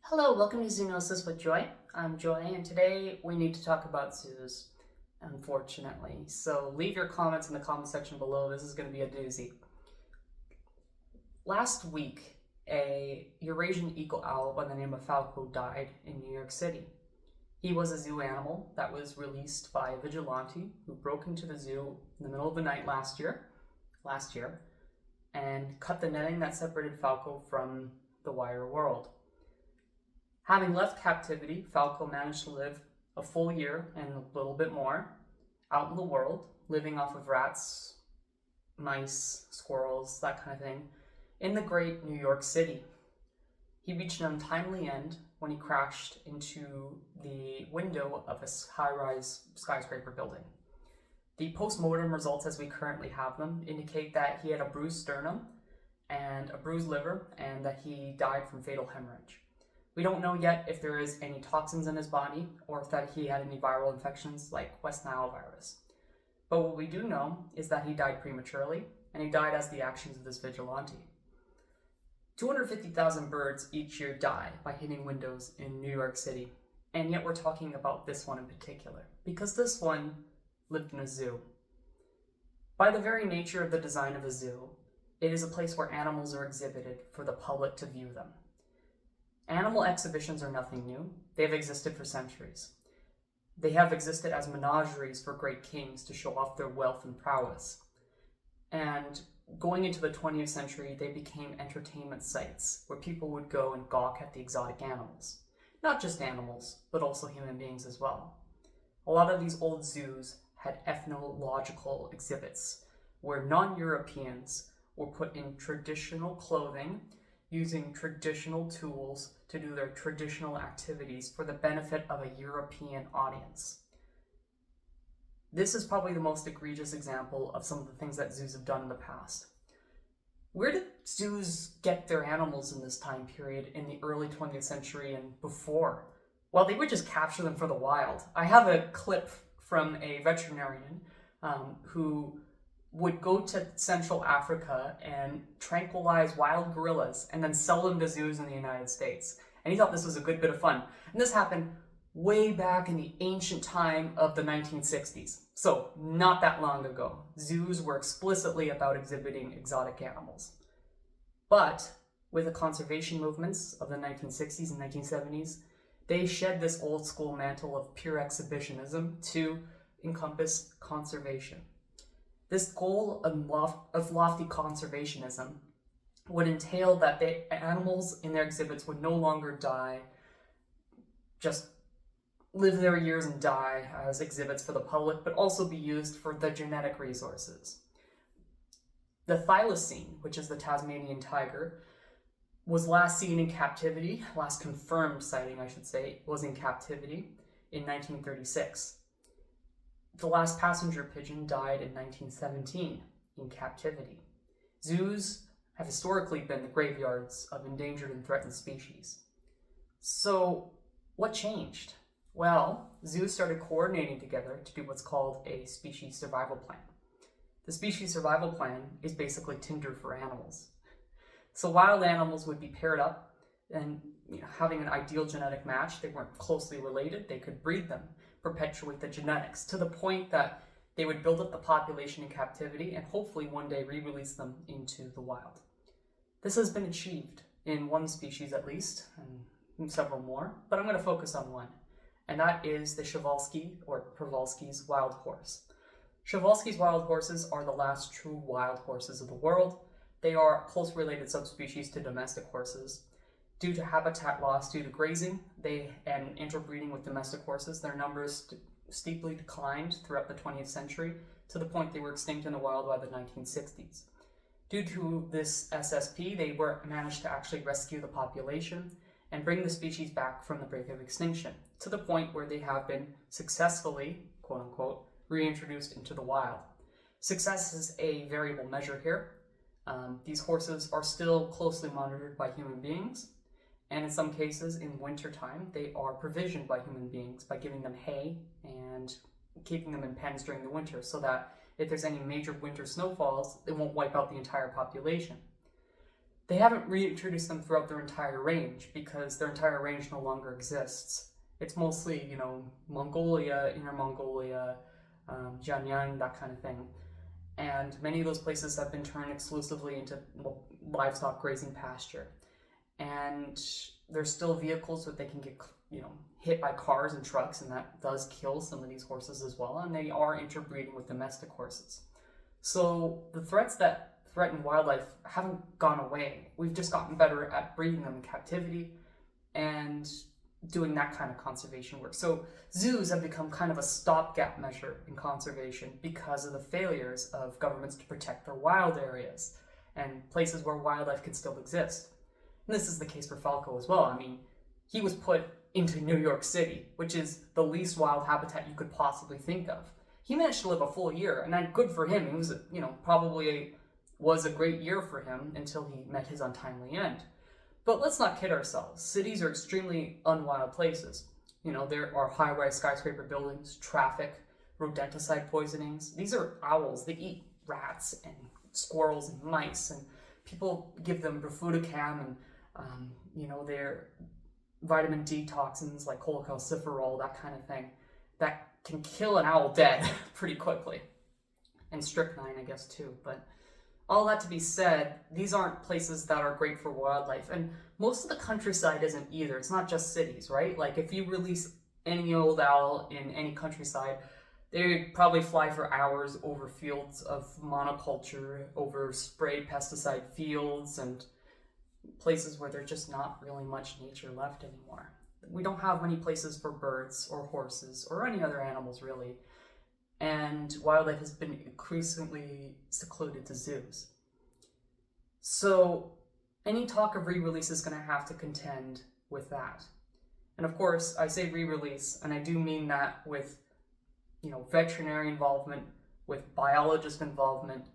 Hello, welcome to Zoonosis with Joy. I'm Joy, and today we need to talk about zoos, unfortunately. So leave your comments in the comment section below. This is going to be a doozy. Last week, a Eurasian eagle owl by the name of Falco died in New York City. He was a zoo animal that was released by a vigilante who broke into the zoo in the middle of the night last year, and cut the netting that separated Falco from the wider world. Having left captivity, Falco managed to live a full year and a little bit more out in the world, living off of rats, mice, squirrels, that kind of thing, in the great New York City. He reached an untimely end when he crashed into the window of a high-rise skyscraper building. The post-mortem results as we currently have them indicate that he had a bruised sternum and a bruised liver, and that he died from fatal hemorrhage. We don't know yet if there is any toxins in his body or if that he had any viral infections like West Nile virus. But what we do know is that he died prematurely, and he died as the actions of this vigilante. 250,000 birds each year die by hitting windows in New York City, and yet we're talking about this one in particular, because this one lived in a zoo. By the very nature of the design of a zoo, it is a place where animals are exhibited for the public to view them. Animal exhibitions are nothing new. They have existed for centuries. They have existed as menageries for great kings to show off their wealth and prowess. And going into the 20th century, they became entertainment sites where people would go and gawk at the exotic animals. Not just animals, but also human beings as well. A lot of these old zoos had ethnological exhibits where non-Europeans were put in traditional clothing, using traditional tools to do their traditional activities for the benefit of a European audience. This is probably the most egregious example of some of the things that zoos have done in the past. Where did zoos get their animals in this time period in the early 20th century and before? Well, they would just capture them for the wild. I have a clip from a veterinarian who would go to Central Africa and tranquilize wild gorillas and then sell them to zoos in the United States. And he thought this was a good bit of fun. And this happened way back in the ancient time of the 1960s. So not that long ago. Zoos were explicitly about exhibiting exotic animals. But with the conservation movements of the 1960s and 1970s, they shed this old school mantle of pure exhibitionism to encompass conservation. This goal of lofty conservationism would entail that the animals in their exhibits would no longer die, just live their years and die as exhibits for the public, but also be used for the genetic resources. The thylacine, which is the Tasmanian tiger, was last seen in captivity, last confirmed sighting, I should say, was in captivity in 1936. The last passenger pigeon died in 1917 in captivity. Zoos have historically been the graveyards of endangered and threatened species. So what changed? Well, zoos started coordinating together to do what's called a species survival plan. The species survival plan is basically Tinder for animals. So wild animals would be paired up and having an ideal genetic match. They weren't closely related. They could breed them, perpetuate the genetics to the point that they would build up the population in captivity and hopefully one day re-release them into the wild. This has been achieved in one species at least, and several more, but I'm going to focus on one, and that is the Przewalski or Przewalski's wild horse. Przewalski's wild horses are the last true wild horses of the world. They are a close related subspecies to domestic horses. Due to habitat loss due to grazing and interbreeding with domestic horses, their numbers steeply declined throughout the 20th century to the point they were extinct in the wild by the 1960s. Due to this SSP, they managed to actually rescue the population and bring the species back from the brink of extinction to the point where they have been successfully, quote unquote, reintroduced into the wild. Success is a variable measure here. These horses are still closely monitored by human beings. And in some cases, in wintertime, they are provisioned by human beings by giving them hay and keeping them in pens during the winter so that if there's any major winter snowfalls, it won't wipe out the entire population. they haven't reintroduced them throughout their entire range because their entire range no longer exists. It's mostly, Mongolia, Inner Mongolia, Jiangnan, that kind of thing. And many of those places have been turned exclusively into livestock grazing pasture. And there's still vehicles that they can get, hit by cars and trucks, and that does kill some of these horses as well. And they are interbreeding with domestic horses. So the threats that threaten wildlife haven't gone away. We've just gotten better at breeding them in captivity and doing that kind of conservation work. So zoos have become kind of a stopgap measure in conservation because of the failures of governments to protect their wild areas and places where wildlife can still exist. And this is the case for Falco as well. I mean, he was put into New York City, which is the least wild habitat you could possibly think of. He managed to live a full year, and then good for him. It was, probably was a great year for him until he met his untimely end. But let's not kid ourselves. Cities are extremely unwild places. There are high-rise skyscraper buildings, traffic, rodenticide poisonings. These are owls. They eat rats and squirrels and mice, and people give them Brufudicam and, their vitamin D toxins like cholecalciferol, that kind of thing, that can kill an owl dead pretty quickly. And strychnine, I guess, too. But all that to be said, these aren't places that are great for wildlife. And most of the countryside isn't either. It's not just cities, right? Like if you release any old owl in any countryside, they probably fly for hours over fields of monoculture, over sprayed pesticide fields, and places where there's just not really much nature left anymore. We don't have many places for birds or horses or any other animals really. And wildlife has been increasingly secluded to zoos. So any talk of re-release is going to have to contend with that. And of course, I say re-release, and I do mean that with, veterinary involvement, with biologist involvement,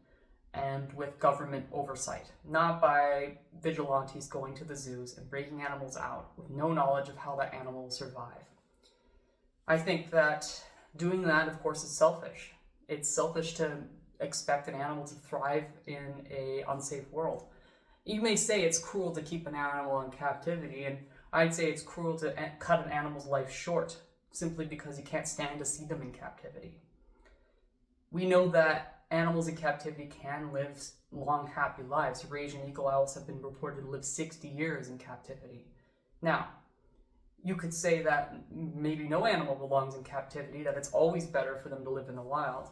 and with government oversight, not by vigilantes going to the zoos and breaking animals out with no knowledge of how that animal will survive. I think that doing that, of course, is selfish. It's selfish to expect an animal to thrive in an unsafe world. You may say it's cruel to keep an animal in captivity, and I'd say it's cruel to cut an animal's life short simply because you can't stand to see them in captivity. We know that animals in captivity can live long, happy lives. Eurasian eagle owls have been reported to live 60 years in captivity. Now, you could say that maybe no animal belongs in captivity, that it's always better for them to live in the wild.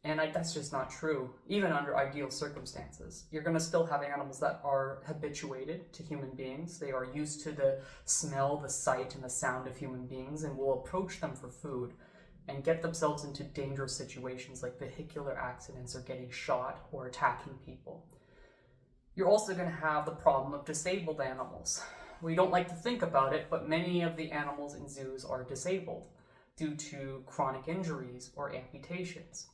And that's just not true, even under ideal circumstances. You're going to still have animals that are habituated to human beings. They are used to the smell, the sight, and the sound of human beings and will approach them for food and get themselves into dangerous situations like vehicular accidents or getting shot or attacking people. You're also going to have the problem of disabled animals. We don't like to think about it, but many of the animals in zoos are disabled due to chronic injuries or amputations.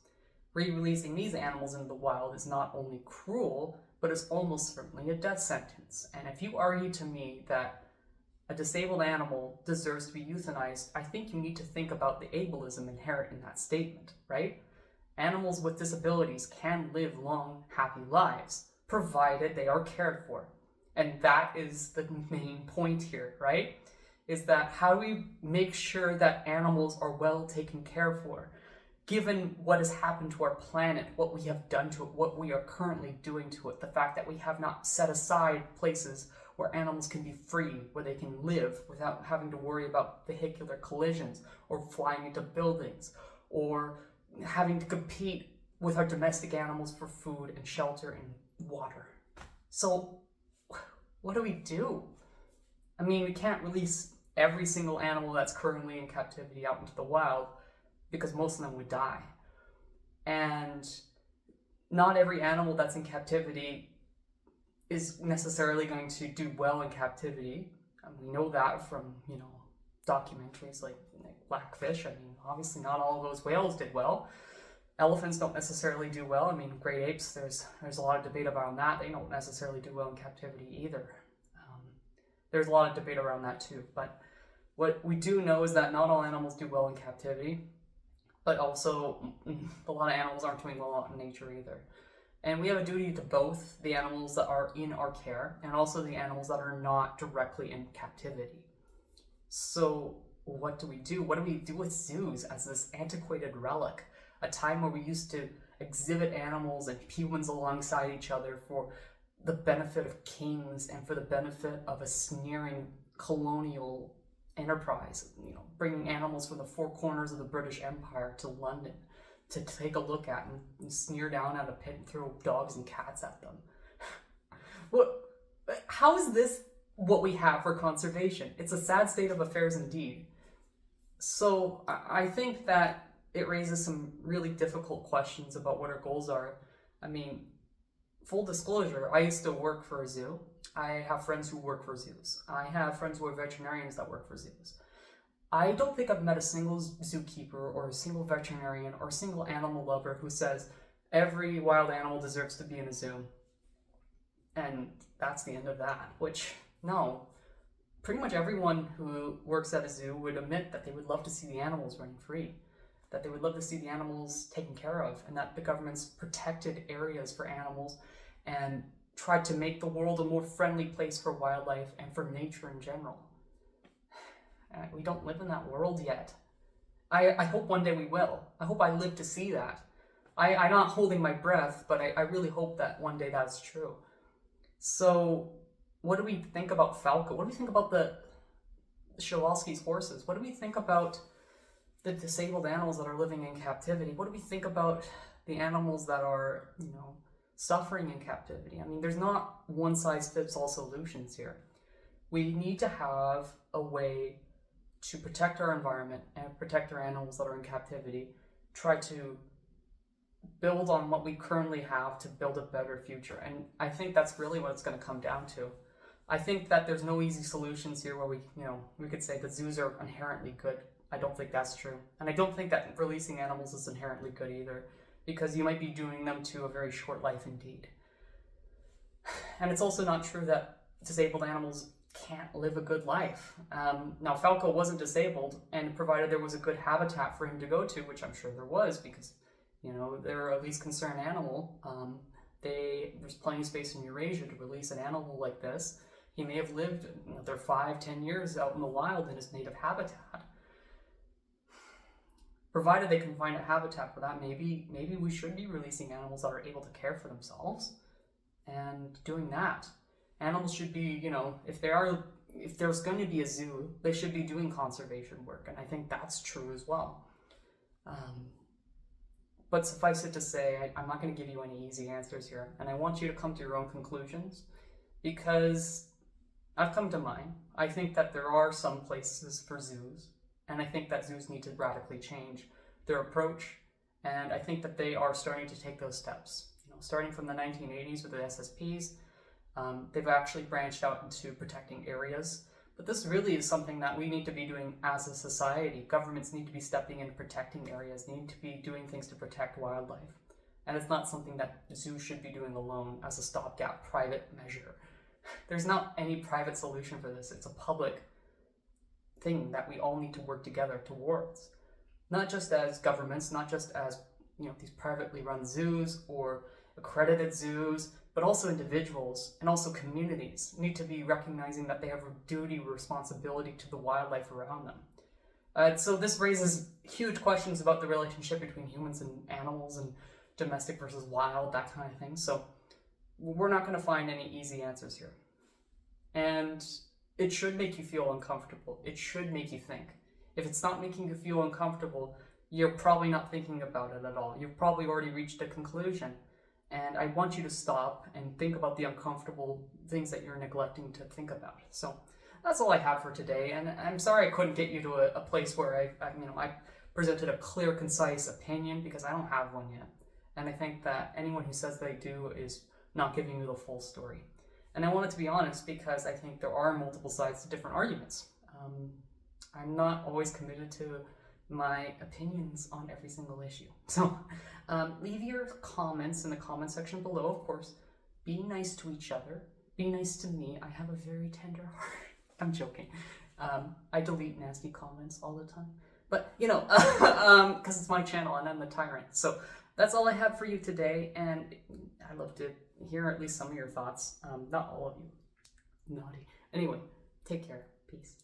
Re-releasing these animals into the wild is not only cruel, but it's almost certainly a death sentence. And if you argue to me that a disabled animal deserves to be euthanized, I think you need to think about the ableism inherent in that statement, right? Animals with disabilities can live long, happy lives, provided they are cared for. And that is the main point here, right? Is that how do we make sure that animals are well taken care for? Given what has happened to our planet, what we have done to it, what we are currently doing to it, the fact that we have not set aside places where animals can be free, where they can live without having to worry about vehicular collisions or flying into buildings or having to compete with our domestic animals for food and shelter and water. So what do we do? I mean, we can't release every single animal that's currently in captivity out into the wild because most of them would die. And not every animal that's in captivity is necessarily going to do well in captivity. And we know that from, documentaries like Blackfish. I mean, obviously not all of those whales did well. Elephants don't necessarily do well. I mean, great apes, there's a lot of debate around that. They don't necessarily do well in captivity either. There's a lot of debate around that too. But what we do know is that not all animals do well in captivity, but also a lot of animals aren't doing well out in nature either. And we have a duty to both the animals that are in our care and also the animals that are not directly in captivity. So what do we do? What do we do with zoos as this antiquated relic? A time where we used to exhibit animals and humans alongside each other for the benefit of kings and for the benefit of a sneering colonial enterprise, bringing animals from the four corners of the British Empire to London to take a look at and sneer down at a pit and throw dogs and cats at them. How is this what we have for conservation? It's a sad state of affairs indeed. So I think that it raises some really difficult questions about what our goals are. I mean, full disclosure, I used to work for a zoo. I have friends who work for zoos. I have friends who are veterinarians that work for zoos. I don't think I've met a single zookeeper or a single veterinarian or a single animal lover who says every wild animal deserves to be in a zoo. And that's the end of that, which, no. Pretty much everyone who works at a zoo would admit that they would love to see the animals running free, that they would love to see the animals taken care of, and that the government's protected areas for animals and tried to make the world a more friendly place for wildlife and for nature in general. We don't live in that world yet. I hope one day we will. I hope I live to see that. I'm not holding my breath, but I really hope that one day that's true. So, what do we think about Falco? What do we think about the Przewalski's horses? What do we think about the disabled animals that are living in captivity? What do we think about the animals that are, suffering in captivity? I mean, there's not one-size-fits-all solutions here. We need to have a way to protect our environment and protect our animals that are in captivity, try to build on what we currently have to build a better future. And I think that's really what it's going to come down to. I think that there's no easy solutions here where we could say that zoos are inherently good. I don't think that's true. And I don't think that releasing animals is inherently good either, because you might be doing them to a very short life indeed. And it's also not true that disabled animals can't live a good life. Now, Falco wasn't disabled, and provided there was a good habitat for him to go to, which I'm sure there was, because, they're a least concern animal. There's plenty of space in Eurasia to release an animal like this. He may have lived another 5-10 years out in the wild in his native habitat. Provided they can find a habitat for that, maybe we should be releasing animals that are able to care for themselves and doing that. Animals should be, if there's going to be a zoo, they should be doing conservation work, and I think that's true as well. But suffice it to say, I'm not going to give you any easy answers here, and I want you to come to your own conclusions, because I've come to mine. I think that there are some places for zoos, and I think that zoos need to radically change their approach, and I think that they are starting to take those steps. Starting from the 1980s with the SSPs, they've actually branched out into protecting areas, but this really is something that we need to be doing as a society. Governments need to be stepping in protecting areas, need to be doing things to protect wildlife, and it's not something that zoos should be doing alone as a stopgap private measure. There's not any private solution for this. It's a public thing that we all need to work together towards, not just as governments, not just as these privately run zoos or accredited zoos, but also individuals and also communities need to be recognizing that they have a duty or responsibility to the wildlife around them. So this raises huge questions about the relationship between humans and animals and domestic versus wild, that kind of thing. So we're not going to find any easy answers here. And it should make you feel uncomfortable. It should make you think. If it's not making you feel uncomfortable, you're probably not thinking about it at all. You've probably already reached a conclusion. And I want you to stop and think about the uncomfortable things that you're neglecting to think about. So that's all I have for today. And I'm sorry I couldn't get you to a place where I presented a clear, concise opinion, because I don't have one yet. And I think that anyone who says they do is not giving you the full story. And I wanted to be honest because I think there are multiple sides to different arguments. I'm not always committed to my opinions on every single issue. So leave your comments in the comment section below, of course. Be nice to each other. Be nice to me. I have a very tender heart. I'm joking. I delete nasty comments all the time. But, because it's my channel and I'm the tyrant. So That's all I have for you today, and I'd love to hear at least some of your thoughts. Not all of you. Naughty. Anyway, take care. Peace.